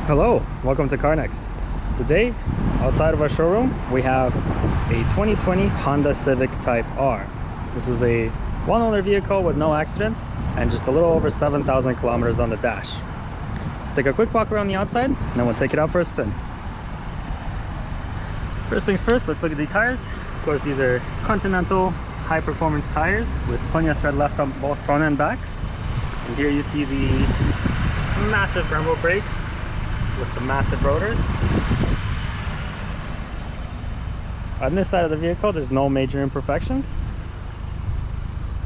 Hello, welcome to CARNEX. Today, outside of our showroom, we have a 2020 Honda Civic Type R. This is a one-owner vehicle with no accidents and just a little over 7,000 kilometers on the dash. Let's take a quick walk around the outside and then we'll take it out for a spin. First things first, let's look at the tires. Of course, these are Continental high-performance tires with plenty of tread left on both front and back. And here you see the massive Brembo brakes with the massive rotors. On this side of the vehicle, there's no major imperfections.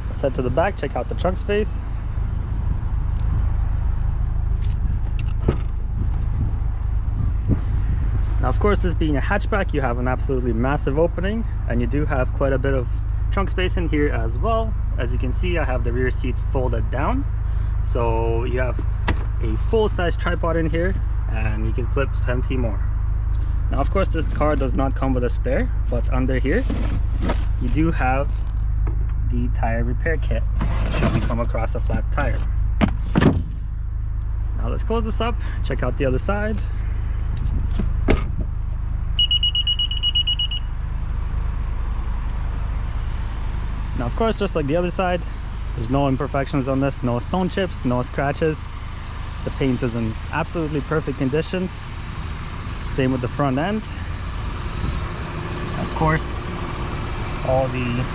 Let's head to the back, check out the trunk space. Now, of course, this being a hatchback, you have an absolutely massive opening, and you do have quite a bit of trunk space in here as well. As you can see, I have the rear seats folded down, so you have a full-size tripod in here, and you can flip plenty more. Now, of course, this car does not come with a spare, but under here you do have the tire repair kit should you come across a flat tire. Now let's close this up, check out the other side. Now, of course, just like the other side, there's no imperfections on this, no stone chips, no scratches. The paint is in absolutely perfect condition. Same with the front end. Of course, all the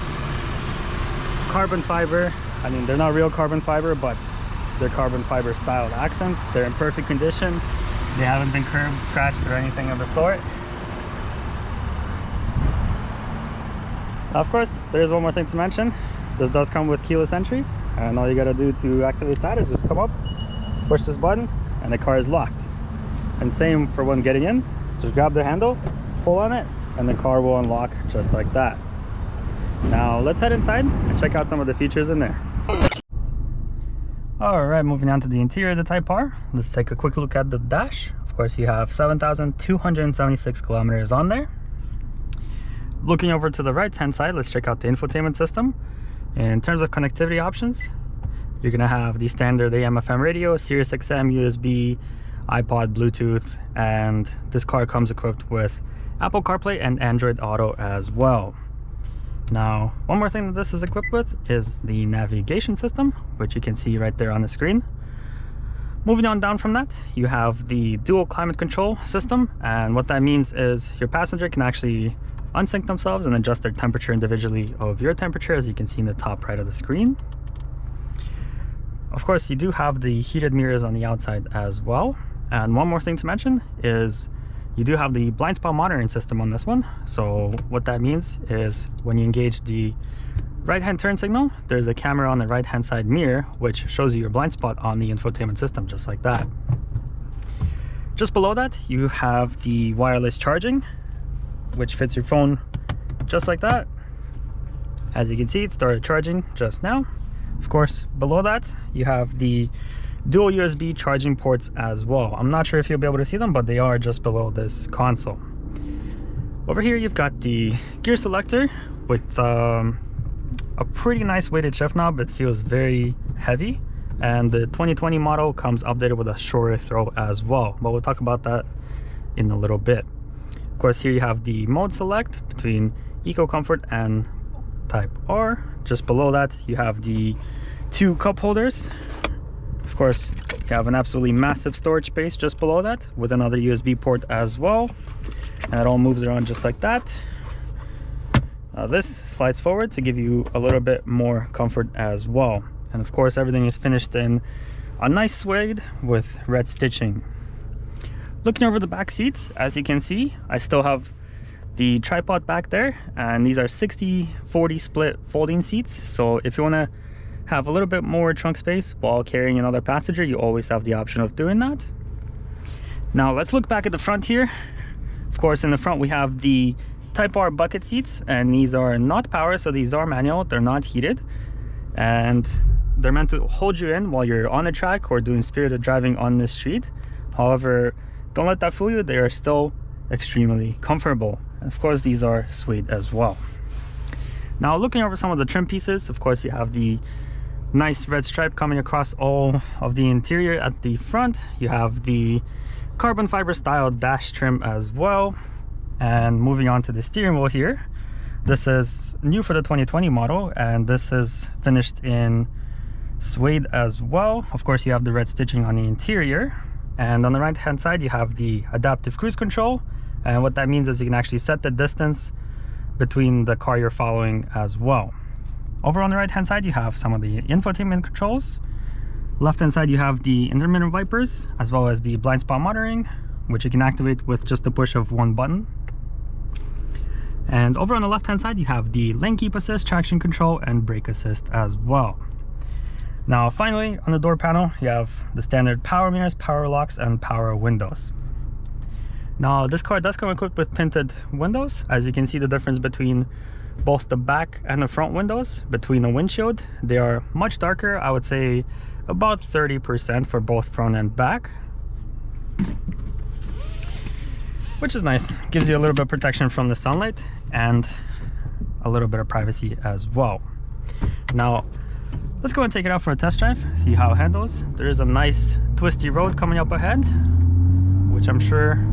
carbon fiber, I mean, they're not real carbon fiber, but they're carbon fiber styled accents. They're in perfect condition. They haven't been curved, scratched, or anything of the sort. Now, of course, there's one more thing to mention. This does come with keyless entry, and all you gotta do to activate that is just come up, push this button, and the car is locked. And same for when getting in, just grab the handle, pull on it, and the car will unlock just like that. Now let's head inside and check out some of the features in there. All right, moving on to the interior of the Type R, let's take a quick look at the dash. Of course, you have 7,276 kilometers on there. Looking over to the right hand side, let's check out the infotainment system. In terms of connectivity options, you're gonna have the standard AM/FM radio, Sirius XM, USB, iPod, Bluetooth, and this car comes equipped with Apple CarPlay and Android Auto as well. Now, one more thing that this is equipped with is the navigation system, which you can see right there on the screen. Moving on down from that, you have the dual climate control system, and what that means is your passenger can actually unsync themselves and adjust their temperature individually of your temperature, as you can see in the top right of the screen. Of course, you do have the heated mirrors on the outside as well. And one more thing to mention is you do have the blind spot monitoring system on this one. So what that means is when you engage the right hand turn signal, there's a camera on the right hand side mirror which shows you your blind spot on the infotainment system, just like that. Just below that, you have the wireless charging, which fits your phone just like that. As you can see, it started charging just now. Of course, below that, you have the dual USB charging ports as well. I'm not sure if you'll be able to see them, but they are just below this console. Over here, you've got the gear selector with a pretty nice weighted shift knob. It feels very heavy. And the 2020 model comes updated with a shorter throw as well, but we'll talk about that in a little bit. Of course, here you have the mode select between Eco Comfort and Type R. Just below that, you have the two cup holders. Of course, you have an absolutely massive storage space just below that with another USB port as well. And it all moves around just like that. This slides forward to give you a little bit more comfort as well. And of course, everything is finished in a nice suede with red stitching. Looking over the back seats, as you can see, I still have the tripod back there, and these are 60-40 split folding seats. So if you want to have a little bit more trunk space while carrying another passenger, you always have the option of doing that. Now let's look back at the front here. Of course, in the front we have the Type R bucket seats, and these are not power, so these are manual. They're not heated, and they're meant to hold you in while you're on the track or doing spirited driving on the street. However, don't let that fool you. They are still extremely comfortable. And of course, these are suede as well. Now, looking over some of the trim pieces, of course, you have the nice red stripe coming across all of the interior at the front. You have the carbon fiber style dash trim as well. And moving on to the steering wheel here, this is new for the 2020 model, and this is finished in suede as well. Of course, you have the red stitching on the interior, and on the right hand side you have the adaptive cruise control, and what that means is you can actually set the distance between the car you're following as well. Over on the right hand side you have some of the infotainment controls. Left hand side you have the intermittent wipers as well as the blind spot monitoring, which you can activate with just the push of one button. And over on the left hand side you have the lane keep assist, traction control, and brake assist as well. Now finally, on the door panel you have the standard power mirrors, power locks, and power windows. Now this car does come equipped with tinted windows. As you can see, the difference between both the back and the front windows between the windshield, they are much darker. I would say about 30% for both front and back, which is nice. Gives you a little bit of protection from the sunlight and a little bit of privacy as well. Now let's go and take it out for a test drive, see how it handles. There is a nice twisty road coming up ahead, which I'm sure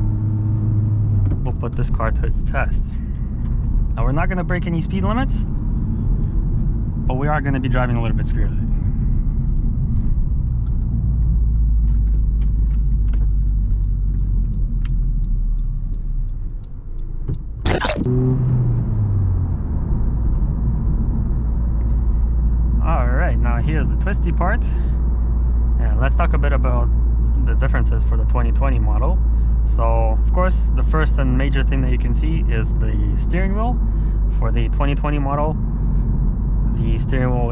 will put this car to its test. Now we're not going to break any speed limits, but we are going to be driving a little bit spirited. Alright, now here's the twisty part, and let's talk a bit about the differences for the 2020 model. So of course the first and major thing that you can see is the steering wheel. For the 2020 model, the steering wheel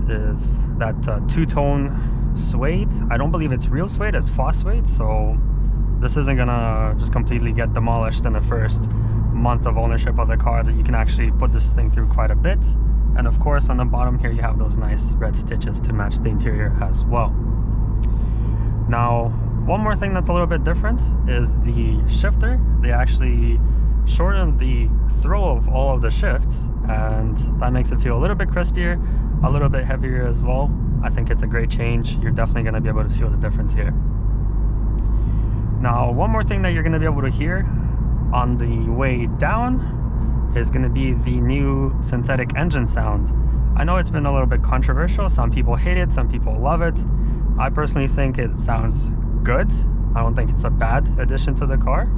is that two-tone suede. I don't believe it's real suede, it's faux suede, so this isn't gonna just completely get demolished in the first month of ownership of the car. That you can actually put this thing through quite a bit. And of course on the bottom here you have those nice red stitches to match the interior as well. Now one more thing that's a little bit different is the shifter. They actually shortened the throw of all of the shifts, and that makes it feel a little bit crispier, a little bit heavier as well. I think it's a great change. You're definitely going to be able to feel the difference here. Now one more thing that you're going to be able to hear on the way down is going to be the new synthetic engine sound. I know it's been a little bit controversial. Some people hate it, some people love it. I personally think it sounds good. I don't think it's a bad addition to the car.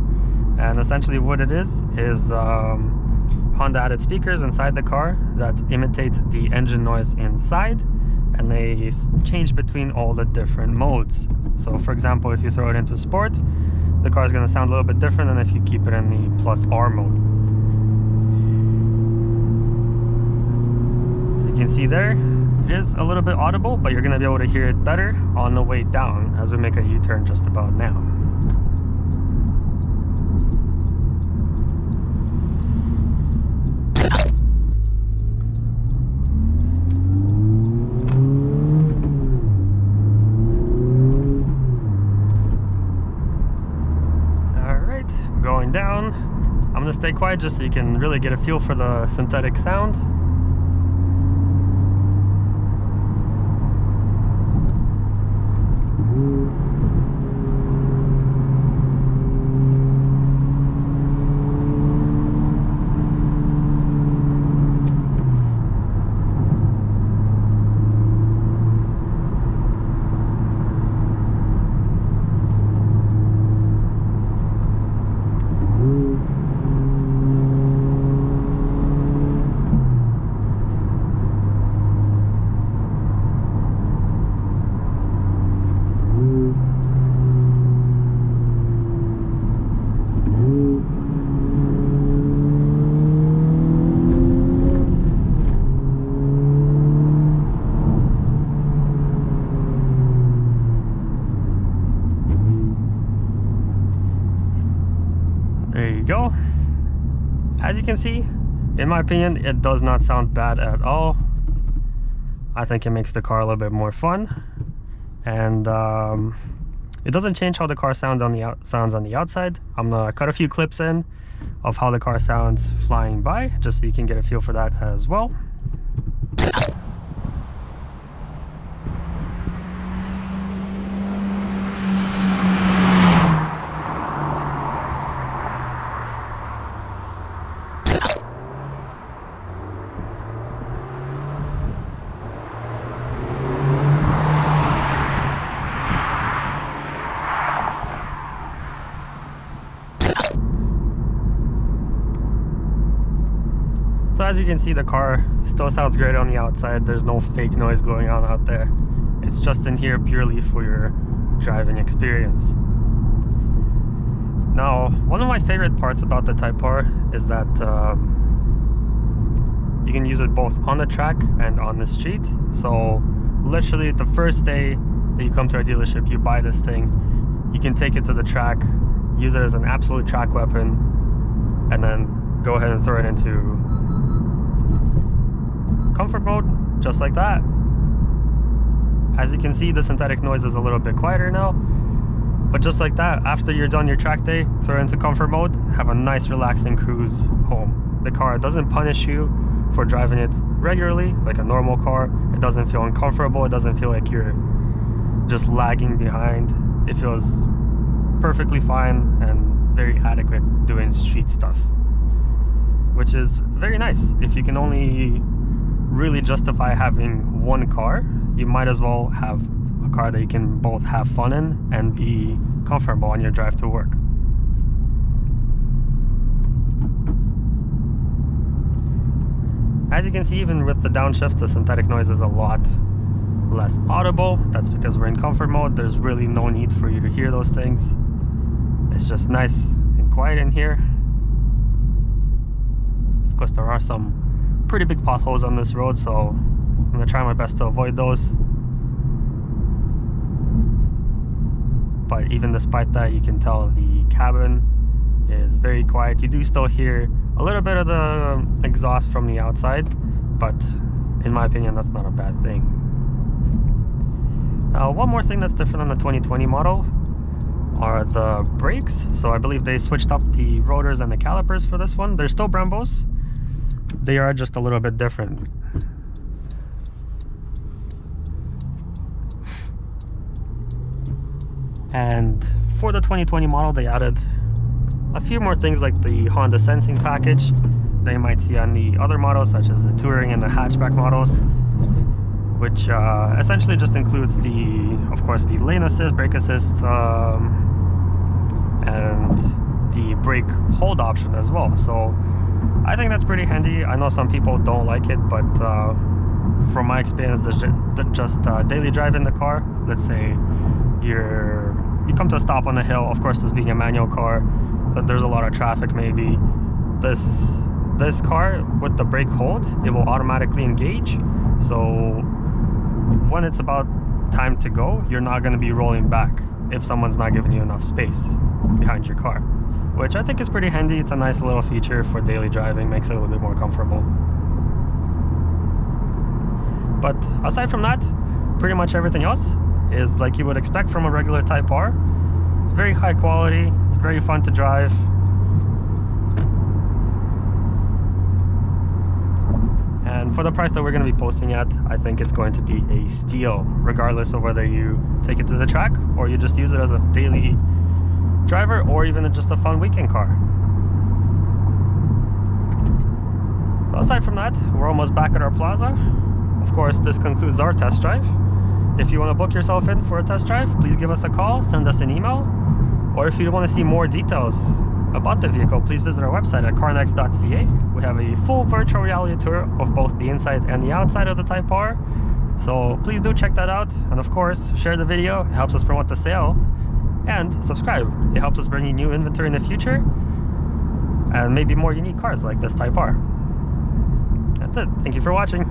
And essentially what it is Honda added speakers inside the car that imitate the engine noise inside, and they change between all the different modes. So for example, if you throw it into sport, the car is going to sound a little bit different than if you keep it in the plus R mode. As you can see there, it is a little bit audible, but you're going to be able to hear it better on the way down as we make a U-turn just about now. Alright, going down. I'm going to stay quiet just so you can really get a feel for the synthetic sound. There you go. As you can see, in my opinion, it does not sound bad at all. I think it makes the car a little bit more fun, and it doesn't change how the car sounds on the outside. I'm gonna cut a few clips in of how the car sounds flying by, just so you can get a feel for that as well. as you can see, the car still sounds great on the outside. There's no fake noise going on out there. It's just in here purely for your driving experience. Now, one of my favorite parts about the Type R is that you can use it both on the track and on the street. So literally the first day that you come to our dealership, you buy this thing, you can take it to the track, use it as an absolute track weapon, and then go ahead and throw it into comfort mode, just like that. As you can see, the synthetic noise is a little bit quieter now, but just like that, after you're done your track day, throw it into comfort mode, have a nice relaxing cruise home. The car doesn't punish you for driving it regularly like a normal car. It doesn't feel uncomfortable. It doesn't feel like you're just lagging behind. It feels perfectly fine and very adequate doing street stuff, which is very nice. If you can only really justify having one car, you might as well have a car that you can both have fun in and be comfortable on your drive to work. As you can see, even with the downshift, the synthetic noise is a lot less audible. That's because we're in comfort mode. There's really no need for you to hear those things. It's just nice and quiet in here. Of course, there are some pretty big potholes on this road, so I'm gonna try my best to avoid those. But even despite that, you can tell the cabin is very quiet. You do still hear a little bit of the exhaust from the outside, but in my opinion, that's not a bad thing. Now, one more thing that's different on the 2020 model are the brakes. So I believe they switched up the rotors and the calipers for this one. They're still Brembos. They are just a little bit different. And for the 2020 model, they added a few more things like the Honda Sensing package that you might see on the other models, such as the Touring and the hatchback models, which essentially just includes of course, the lane assist, brake assist, and the brake hold option as well. So I think that's pretty handy. I know some people don't like it, but from my experience, just daily drive in the car, let's say you come to a stop on a hill, of course, this being a manual car, but there's a lot of traffic maybe. This car with the brake hold, it will automatically engage. So when it's about time to go, you're not going to be rolling back if someone's not giving you enough space behind your car, which I think is pretty handy. It's a nice little feature for daily driving, makes it a little bit more comfortable. But aside from that, pretty much everything else is like you would expect from a regular Type R. It's very high quality, it's very fun to drive. And for the price that we're going to be posting at, I think it's going to be a steal, regardless of whether you take it to the track or you just use it as a daily driver or even just a fun weekend car. So aside from that, we're almost back at our plaza. Of course, this concludes our test drive. If you want to book yourself in for a test drive, please give us a call, send us an email, or if you want to see more details about the vehicle, please visit our website at CARNEX.CA. We have a full virtual reality tour of both the inside and the outside of the Type R. So please do check that out. And of course, share the video. It helps us promote the sale. And subscribe. It helps us bring you new inventory in the future. And maybe more unique cars like this Type R. That's it. Thank you for watching.